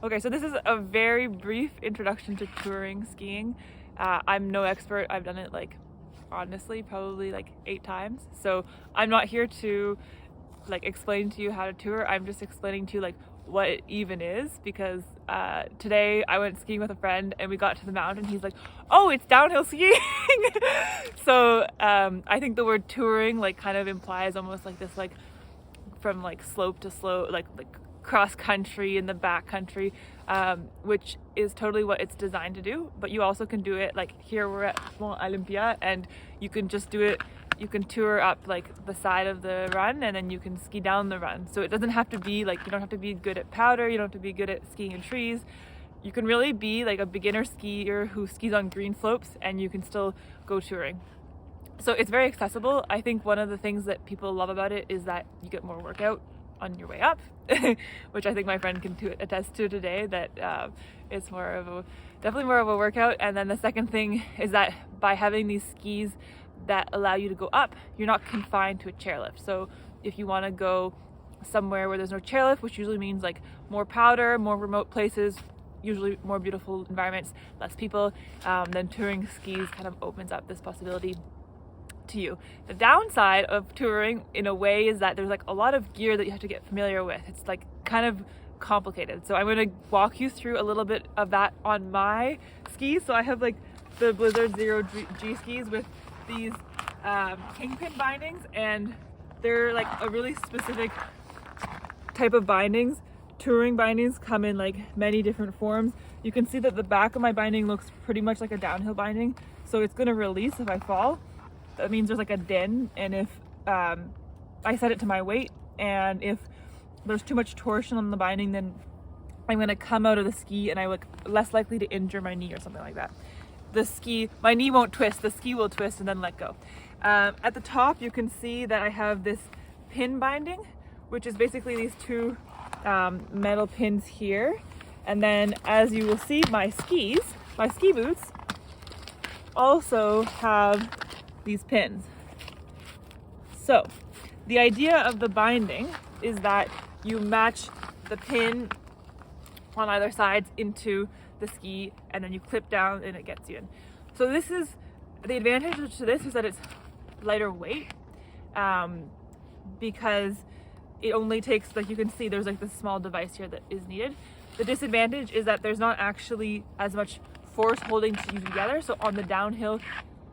Okay, so this is a very brief introduction to touring skiing. I'm no expert. I've done it like, honestly, probably like 8 times. So I'm not here to like explain to you how to tour. I'm just explaining to you like what it even is, because today I went skiing with a friend and we got to the mountain. He's like, oh, it's downhill skiing. So I think the word touring like kind of implies almost like this, like from like slope to slope, like cross country in the back country, which is totally what it's designed to do. But you also can do it like here we're at Mont Olympia, and you can just do it. You can tour up like the side of the run, and then you can ski down the run. So it doesn't have to be like, you don't have to be good at powder, you don't have to be good at skiing in trees. You can really be like a beginner skier who skis on green slopes, and you can still go touring. So it's very accessible. I think one of the things that people love about it is that you get more workout on your way up, which I think my friend can attest to today, that it's definitely more of a workout. And then the second thing is that by having these skis that allow you to go up, you're not confined to a chairlift. So if you want to go somewhere where there's no chairlift, which usually means like more powder, more remote places, usually more beautiful environments, less people, then touring skis kind of opens up this possibility to you. The downside of touring in a way is that there's like a lot of gear that you have to get familiar with. It's like kind of complicated. So I'm going to walk you through a little bit of that on my skis. So I have like the Blizzard Zero G skis with these kingpin bindings, and they're like a really specific type of bindings. Touring bindings come in like many different forms. You can see that the back of my binding looks pretty much like a downhill binding, so it's going to release if I fall. That means there's like a din, and if I set it to my weight, and if there's too much torsion on the binding, then I'm going to come out of the ski and I look less likely to injure my knee or something like that. My knee won't twist, the ski will twist and then let go. At the top you can see that I have this pin binding, which is basically these two metal pins here. And then as you will see, my ski boots also have these pins. So the idea of the binding is that you match the pin on either sides into the ski, and then you clip down and it gets you in. So this is the advantage to this, is that it's lighter weight, because it only takes, like you can see there's like this small device here that is needed. The disadvantage is that there's not actually as much force holding you together. So on the downhill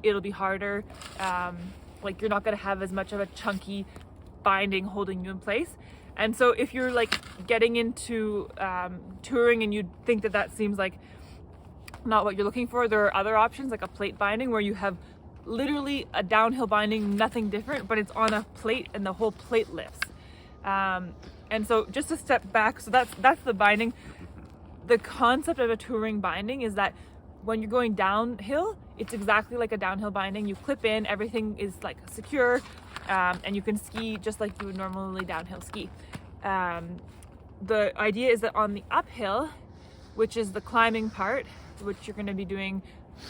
it'll be harder. Like you're not going to have as much of a chunky binding holding you in place. And so if you're like getting into touring and you think that seems like not what you're looking for, there are other options like a plate binding, where you have literally a downhill binding, nothing different, but it's on a plate and the whole plate lifts. And so just a step back, so that's the binding. The concept of a touring binding is that when you're going downhill, it's exactly like a downhill binding. You clip in, everything is like secure, and you can ski just like you would normally downhill ski. The idea is that on the uphill, which is the climbing part, which you're going to be doing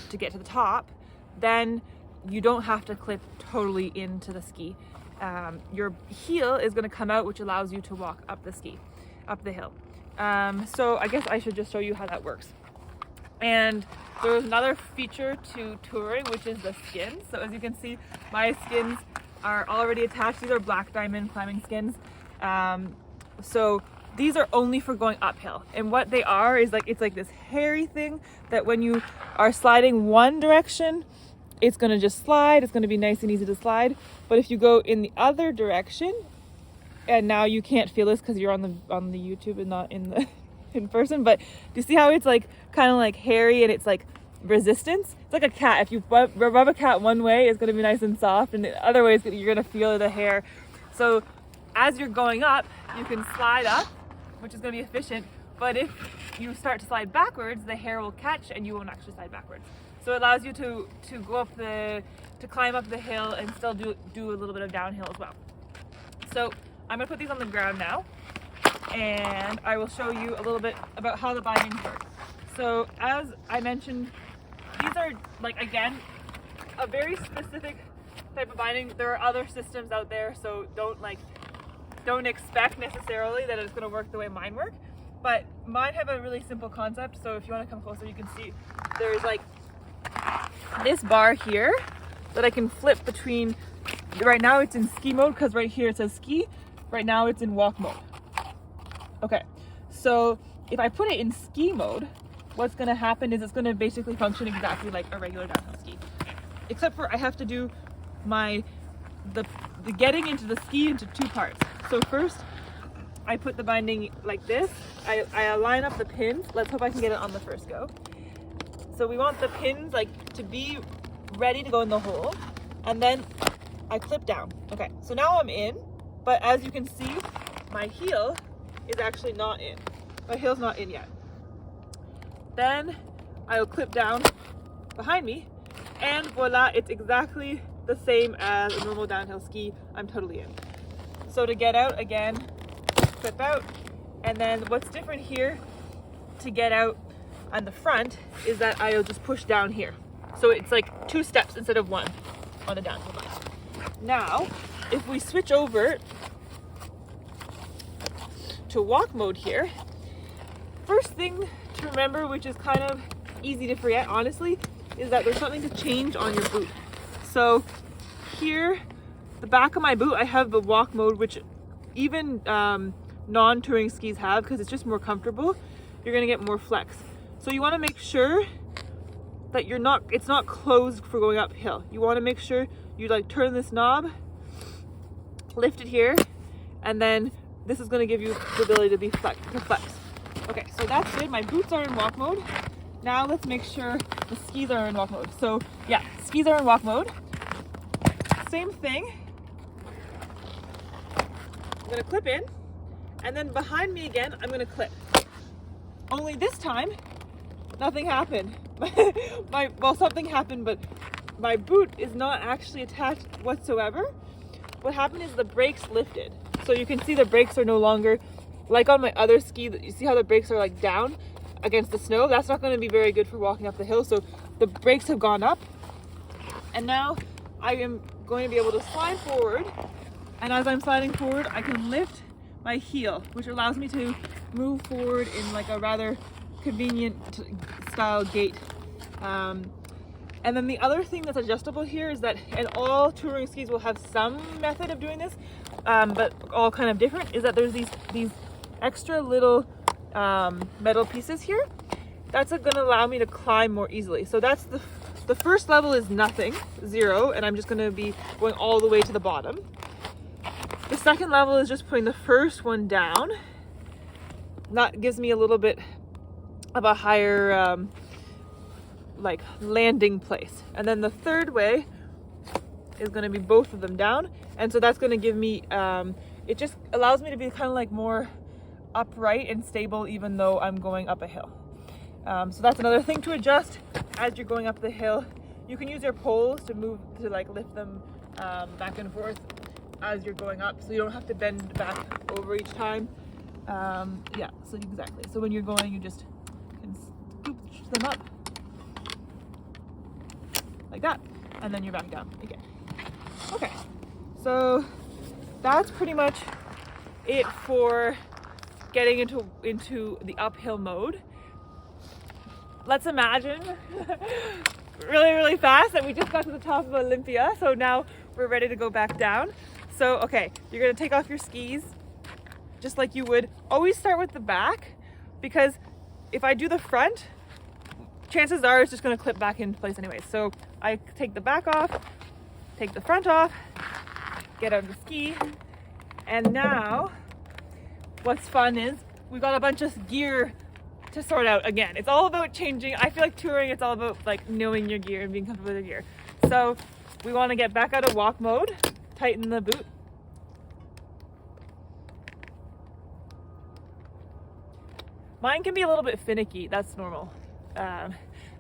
to get to the top, then you don't have to clip totally into the ski. Your heel is going to come out, which allows you to walk up the hill. So I guess I should just show you how that works. And there's another feature to touring, which is the skins. So as you can see, my skins are already attached. These are black diamond climbing skins. So these are only for going uphill. And what they are is like, it's like this hairy thing that when you are sliding one direction, it's going to just slide. It's going to be nice and easy to slide. But if you go in the other direction, and now you can't feel this because you're on the YouTube and not in the in person, but do you see how it's like kind of like hairy and it's like resistance? It's like a cat. If you rub a cat one way, it's going to be nice and soft, and the other way you're going to feel the hair. So as you're going up, you can slide up, which is going to be efficient, but if you start to slide backwards, the hair will catch and you won't actually slide backwards. So it allows you to go up to climb up the hill and still do a little bit of downhill as well. So I'm going to put these on the ground now, and I will show you a little bit about how the bindings work. So as I mentioned, these are like, again, a very specific type of binding. There are other systems out there, so don't expect necessarily that it's going to work the way mine work. but mine have a really simple concept. So if you want to come closer, you can see there's like this bar here that I can flip between. Right now it's in ski mode because right here it says ski. Right now it's in walk mode. Okay, so if I put it in ski mode, what's going to happen is it's going to basically function exactly like a regular downhill ski, except for I have to do the getting into the ski into two parts. So first I put the binding like this. I line up the pins. Let's hope I can get it on the first go. So we want the pins like to be ready to go in the hole, and then I clip down. Okay, so now I'm in, but as you can see, my heel is actually not in. My heel's not in yet. Then I'll clip down behind me, and voila, it's exactly the same as a normal downhill ski. I'm totally in. So to get out again, clip out, and then what's different here to get out on the front is that I'll just push down here. So it's like 2 steps instead of 1 on a downhill bike. Now, if we switch over to walk mode here, first thing to remember, which is kind of easy to forget honestly, is that there's something to change on your boot. So here, the back of my boot, I have the walk mode, which even non-touring skis have because it's just more comfortable. You're gonna get more flex. So you wanna make sure that it's not closed for going uphill. You wanna make sure you like turn this knob, lift it here, and then this is gonna give you the ability to be flex. Okay, so that's good. My boots are in walk mode. Now let's make sure the skis are in walk mode. So yeah, skis are in walk mode. Same thing. I'm gonna clip in, and then behind me again, I'm gonna clip. Only this time, nothing happened. Well, something happened, but my boot is not actually attached whatsoever. What happened is the brakes lifted. So you can see the brakes are no longer, like on my other ski, you see how the brakes are like down against the snow? That's not going to be very good for walking up the hill. So the brakes have gone up, and now I am going to be able to slide forward. And as I'm sliding forward, I can lift my heel, which allows me to move forward in like a rather convenient style gait. And then the other thing that's adjustable here is that, and all touring skis will have some method of doing this, but all kind of different, is that there's these extra little metal pieces here. That's going to allow me to climb more easily. So that's the first level is nothing, 0, and I'm just going to be going all the way to the bottom. The second level is just putting the first one down. That gives me a little bit of a higher like landing place. And then the third way is going to be both of them down, and so that's going to give me it just allows me to be kind of like more upright and stable even though I'm going up a hill. So that's another thing to adjust as you're going up the hill. You can use your poles to move, to like lift them back and forth as you're going up, so you don't have to bend back over each time. Yeah, so exactly. So when you're going, you just can scoop them up like that, and then you're back down again. Okay, so that's pretty much it for getting into the uphill mode. Let's imagine really fast that we just got to the top of Olympia, so now we're ready to go back down. So okay, you're gonna take off your skis just like you would. Always start with the back, because if I do the front, chances are it's just going to clip back into place anyway. So I take the back off, take the front off, get out of the ski, and now what's fun is we've got a bunch of gear to sort out again. It's all about changing. I feel like touring, it's all about like knowing your gear and being comfortable with your gear. So we want to get back out of walk mode, tighten the boot. Mine can be a little bit finicky, that's normal.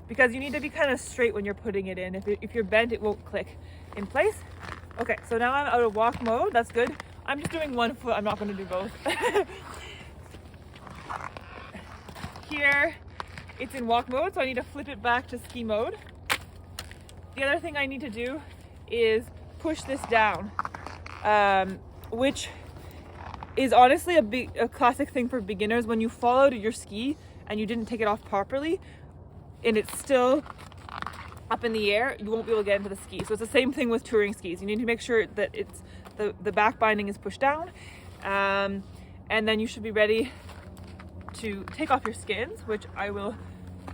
Because you need to be kind of straight when you're putting it in. If you're bent, it won't click in place. Okay, so now I'm out of walk mode, that's good. I'm just doing one foot, I'm not gonna do both. Here, it's in walk mode, so I need to flip it back to ski mode. The other thing I need to do is push this down, which is honestly a classic thing for beginners. When you fall out of your ski and you didn't take it off properly and it's still up in the air, you won't be able to get into the ski. So it's the same thing with touring skis. You need to make sure that it's the back binding is pushed down, and then you should be ready to take off your skins, which I will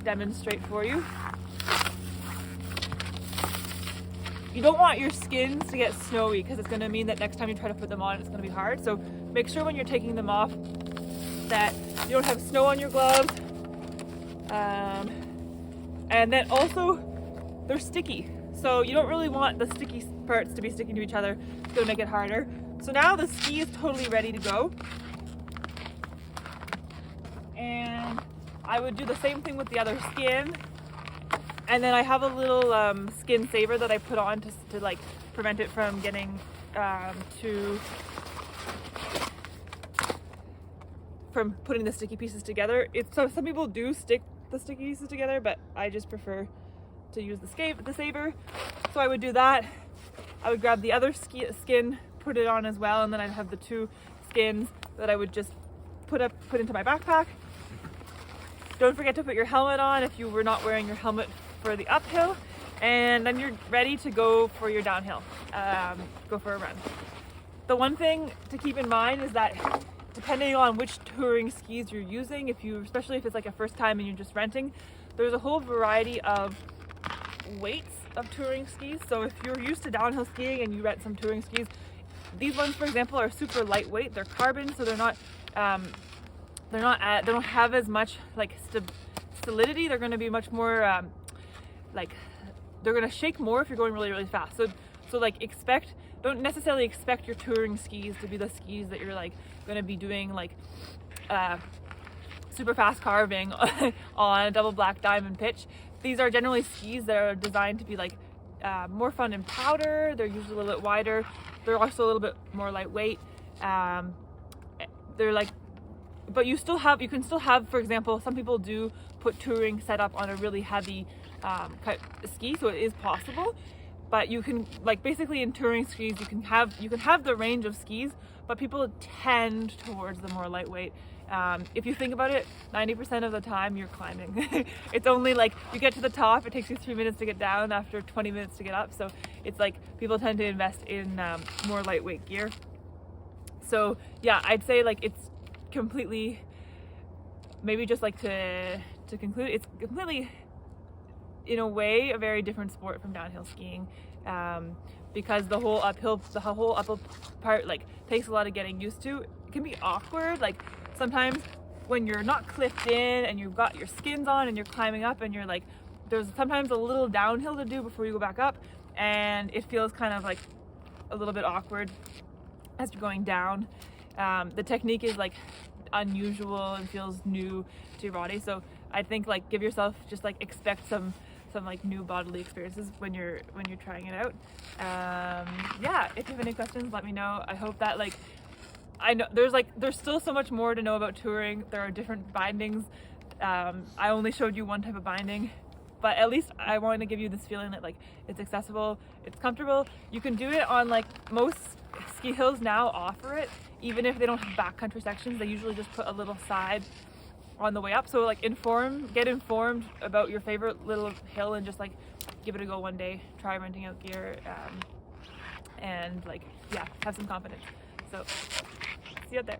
demonstrate for you. You don't want your skins to get snowy because it's going to mean that next time you try to put them on, it's going to be hard. So make sure when you're taking them off that you don't have snow on your gloves. And then also, they're sticky. So you don't really want the sticky parts to be sticking to each other. It's going to make it harder. So now the ski is totally ready to go. And I would do the same thing with the other skin. And then I have a little skin saver that I put on to like prevent it from getting from putting the sticky pieces together. So some people do stick the sticky pieces together, but I just prefer to use the saver. So I would do that. I would grab the other skin, put it on as well, and then I'd have the two skins that I would just put into my backpack. Don't forget to put your helmet on if you were not wearing your helmet for the uphill, and then you're ready to go for your downhill, go for a run. The one thing to keep in mind is that depending on which touring skis you're using, especially if it's like a first time and you're just renting, there's a whole variety of weights of touring skis. So if you're used to downhill skiing and you rent some touring skis, these ones, for example, are super lightweight. They're carbon, so they don't have as much like solidity. They're going to be much more they're going to shake more if you're going really, really fast. So like don't necessarily expect your touring skis to be the skis that you're like going to be doing like super fast carving on a double black diamond pitch. These are generally skis that are designed to be like more fun in powder. They're usually a little bit wider. They're also a little bit more lightweight. They're like, but you can still have, for example, some people do put touring setup on a really heavy ski, so it is possible. But you can, like, basically in touring skis, you can have the range of skis, but people tend towards the more lightweight. If you think about it, 90% of the time you're climbing. It's only like you get to the top, it takes you 3 minutes to get down after 20 minutes to get up. So it's like people tend to invest in more lightweight gear. So yeah, I'd say like it's completely, maybe just like to conclude, it's completely, in a way, a very different sport from downhill skiing, because the whole uphill part like takes a lot of getting used to. It can be awkward, like sometimes when you're not clipped in and you've got your skins on and you're climbing up and you're like, there's sometimes a little downhill to do before you go back up, and it feels kind of like a little bit awkward as you're going down. The technique is like unusual and feels new to your body, so I think like give yourself, just like expect some like new bodily experiences when you're trying it out. Yeah, if you have any questions, let me know. I hope that like, I know there's still so much more to know about touring. There are different bindings. I only showed you one type of binding, but at least I wanted to give you this feeling that like it's accessible, it's comfortable. You can do it on, like, most ski hills now offer it, even if they don't have backcountry sections. They usually just put a little side on the way up. So like get informed about your favorite little hill and just like give it a go one day. Try renting out gear, and like, yeah, have some confidence. So see you out there.